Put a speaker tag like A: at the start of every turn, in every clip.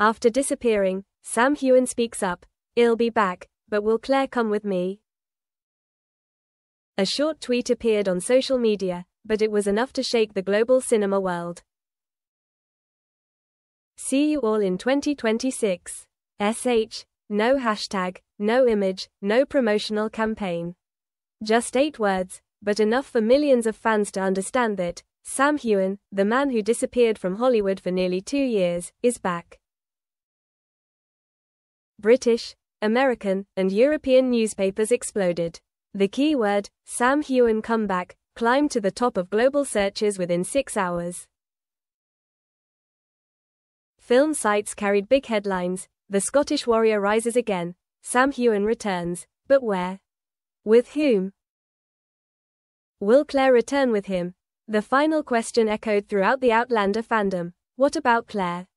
A: After disappearing, Sam Heughan speaks up. "I'll be back, but will Claire come with me?" A short tweet appeared on social media, but it was enough to shake the global cinema world. "See you all in 2026. SH. No hashtag, no image, no promotional campaign." Just 8 words, but enough for millions of fans to understand that Sam Heughan, the man who disappeared from Hollywood for nearly 2 years, is back. British, American, and European newspapers exploded. The keyword, Sam Heughan comeback, climbed to the top of global searches within 6 hours. Film sites carried big headlines: "The Scottish Warrior rises again, Sam Heughan returns, but where? With whom? Will Claire return with him?" The final question echoed throughout the Outlander fandom: what about Claire?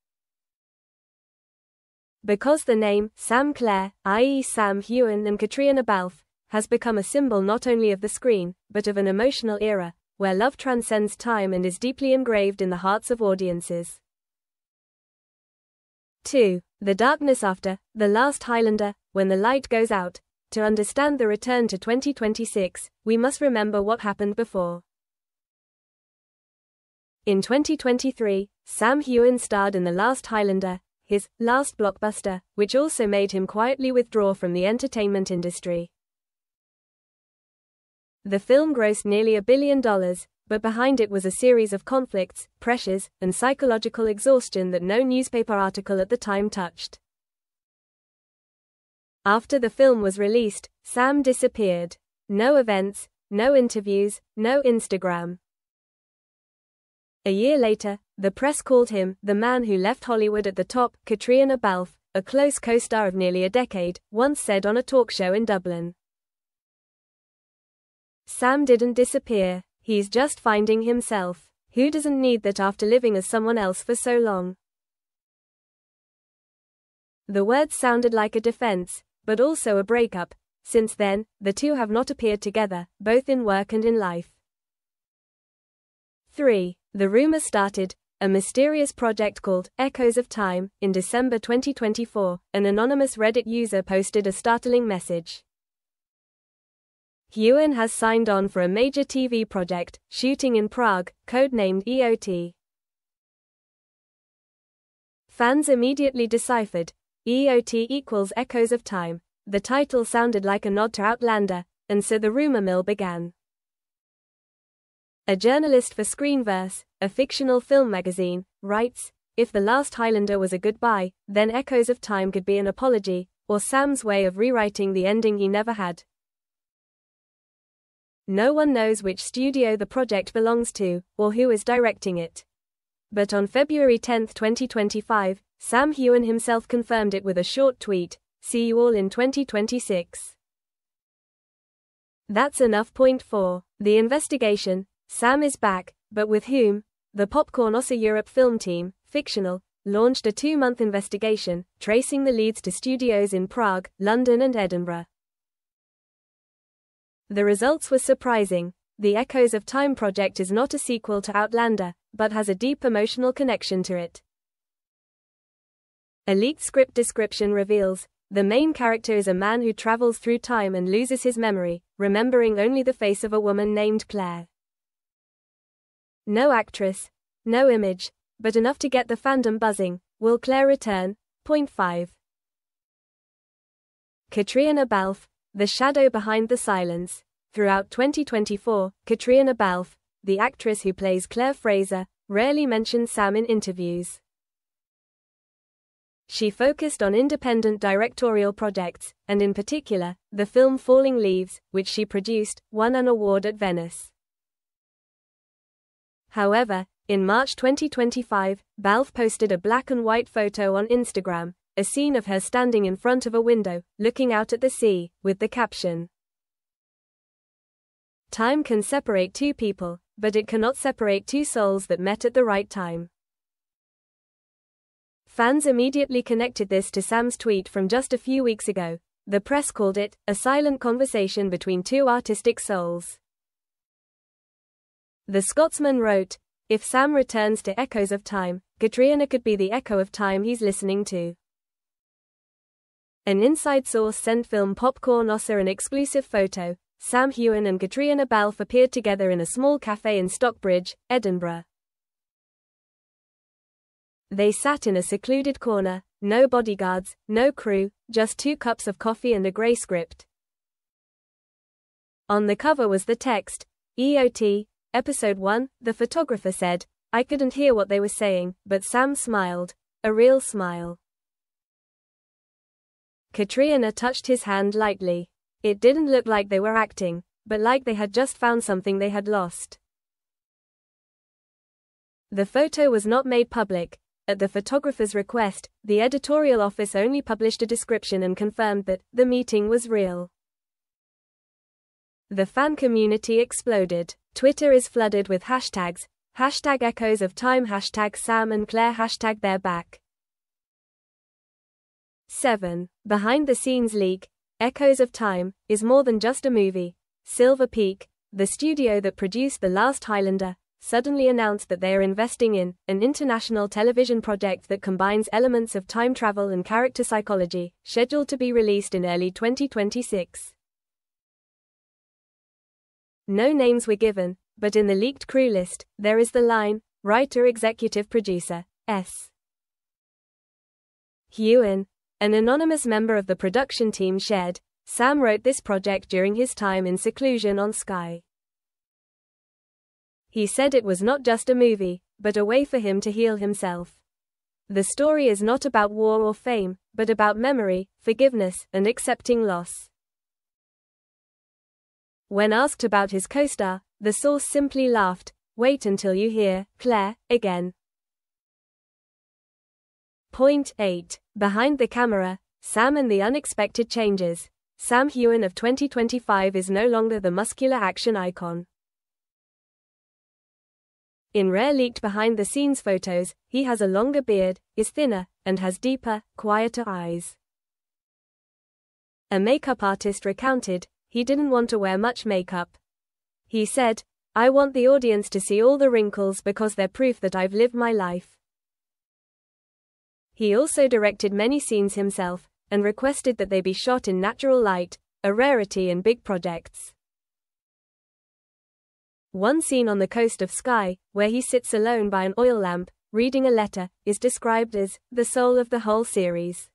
A: Because the name, Sam Claire, i.e. Sam Heughan and Catriona Balfe, has become a symbol not only of the screen, but of an emotional era, where love transcends time and is deeply engraved in the hearts of audiences. 2. The darkness after The Last Highlander, when the light goes out. To understand the return to 2026, we must remember what happened before. In 2023, Sam Heughan starred in The Last Highlander, his last blockbuster, which also made him quietly withdraw from the entertainment industry. The film grossed nearly $1 billion, but behind it was a series of conflicts, pressures, and psychological exhaustion that no newspaper article at the time touched. After the film was released, Sam disappeared. No events, no interviews, no Instagram. A year later, the press called him the man who left Hollywood at the top. Catriona Balfe, a close co-star of nearly a decade, once said on a talk show in Dublin, "Sam didn't disappear, he's just finding himself. Who doesn't need that after living as someone else for so long?" The words sounded like a defense, but also a breakup. Since then, the two have not appeared together, both in work and in life. 3. The rumor started, a mysterious project called Echoes of Time. In December 2024, an anonymous Reddit user posted a startling message. Heughan has signed on for a major TV project, shooting in Prague, codenamed EOT. Fans immediately deciphered, EOT equals Echoes of Time. The title sounded like a nod to Outlander, and so the rumor mill began. A journalist for Screenverse, a fictional film magazine, writes, "If The Last Highlander was a goodbye, then Echoes of Time could be an apology, or Sam's way of rewriting the ending he never had." No one knows which studio the project belongs to, or who is directing it. But on February 10, 2025, Sam Heughan himself confirmed it with a short tweet: "See you all in 2026. That's enough. Point 4. The investigation. Sam is back, but with whom? The Popcorn Ossa Europe film team, fictional, launched a 2-month investigation, tracing the leads to studios in Prague, London and Edinburgh. The results were surprising. The Echoes of Time project is not a sequel to Outlander, but has a deep emotional connection to it. A leaked script description reveals, the main character is a man who travels through time and loses his memory, remembering only the face of a woman named Claire. No actress, no image, but enough to get the fandom buzzing. Will Claire return? Point 5. Catriona Balfe, the shadow behind the silence. Throughout 2024, Catriona Balfe, the actress who plays Claire Fraser, rarely mentioned Sam in interviews. She focused on independent directorial projects, and in particular, the film Falling Leaves, which she produced, won an award at Venice. However, in March 2025, Balfe posted a black-and-white photo on Instagram, a scene of her standing in front of a window, looking out at the sea, with the caption, "Time can separate two people, but it cannot separate two souls that met at the right time." Fans immediately connected this to Sam's tweet from just a few weeks ago. The press called it a silent conversation between two artistic souls. The Scotsman wrote, If Sam returns to echoes of time, Katrina could be the echo of time he's listening to. An inside source sent Film Popcorn Ossa an exclusive photo. Sam Heughan and Katrina Balfe appeared together in a small cafe in Stockbridge, Edinburgh. They sat in a secluded corner, no bodyguards, no crew, just 2 cups of coffee and a grey script. On the cover was the text, EOT, Episode 1, the photographer said. I couldn't hear what they were saying, but Sam smiled. A real smile. Katrina touched his hand lightly. It didn't look like they were acting, but like they had just found something they had lost. The photo was not made public. At the photographer's request, the editorial office only published a description and confirmed that the meeting was real. The fan community exploded. Twitter is flooded with hashtags. #echoes of time, #Sam and Claire, #they're back. 7. Behind the scenes leak. Echoes of Time is more than just a movie. Silver Peak, the studio that produced The Last Highlander, suddenly announced that they are investing in an international television project that combines elements of time travel and character psychology, scheduled to be released in early 2026. No names were given, but in the leaked crew list, there is the line, writer executive producer, S. Heughan. An anonymous member of the production team shared, Sam wrote this project during his time in seclusion on Sky. He said it was not just a movie, but a way for him to heal himself. The story is not about war or fame, but about memory, forgiveness, and accepting loss. When asked about his co-star, the source simply laughed, "Wait until you hear Claire again." Point 8. Behind the camera, Sam and the unexpected changes. Sam Heughan of 2025 is no longer the muscular action icon. In rare leaked behind-the-scenes photos, he has a longer beard, is thinner, and has deeper, quieter eyes. A makeup artist recounted, he didn't want to wear much makeup. He said, "I want the audience to see all the wrinkles because they're proof that I've lived my life." He also directed many scenes himself, and requested that they be shot in natural light, a rarity in big projects. One scene on the coast of Skye, where he sits alone by an oil lamp, reading a letter, is described as the soul of the whole series.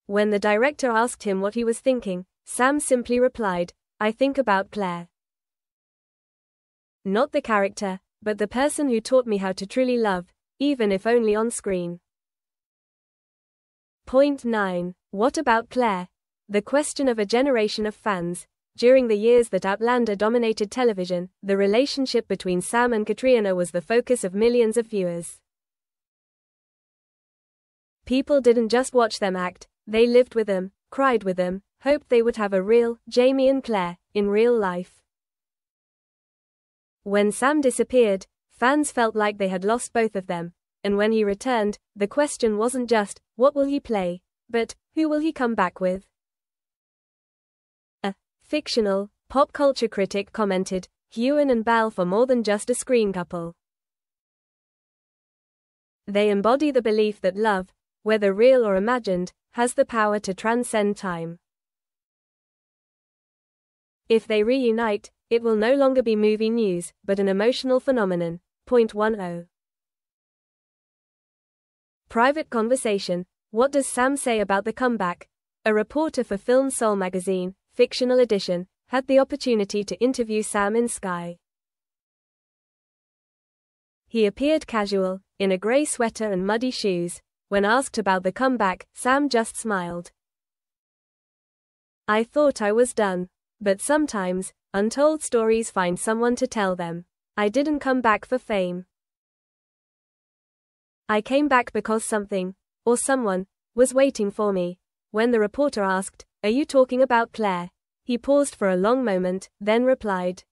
A: When the director asked him what he was thinking, Sam simply replied, "I think about Claire. Not the character, but the person who taught me how to truly love, even if only on screen." Point 9. What about Claire? The question of a generation of fans. During the years that Outlander dominated television, the relationship between Sam and Katrina was the focus of millions of viewers. People didn't just watch them act, they lived with them, cried with them, hoped they would have a real Jamie and Claire in real life. When Sam disappeared, fans felt like they had lost both of them, and when he returned, the question wasn't just, what will he play, but, who will he come back with? A fictional, pop culture critic commented, Heughan and Balfe are more than just a screen couple. They embody the belief that love, whether real or imagined, has the power to transcend time. If they reunite, it will no longer be movie news, but an emotional phenomenon. Point 10. Private conversation. What does Sam say about the comeback? A reporter for Film Soul magazine, fictional edition, had the opportunity to interview Sam in Sky. He appeared casual, in a grey sweater and muddy shoes. When asked about the comeback, Sam just smiled. "I thought I was done. But sometimes, untold stories find someone to tell them. I didn't come back for fame. I came back because something, or someone, was waiting for me." When the reporter asked, "Are you talking about Claire?" he paused for a long moment, then replied,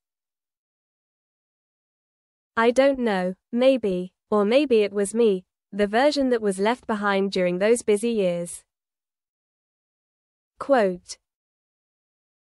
A: "I don't know, maybe, or maybe it was me, the version that was left behind during those busy years." Quote,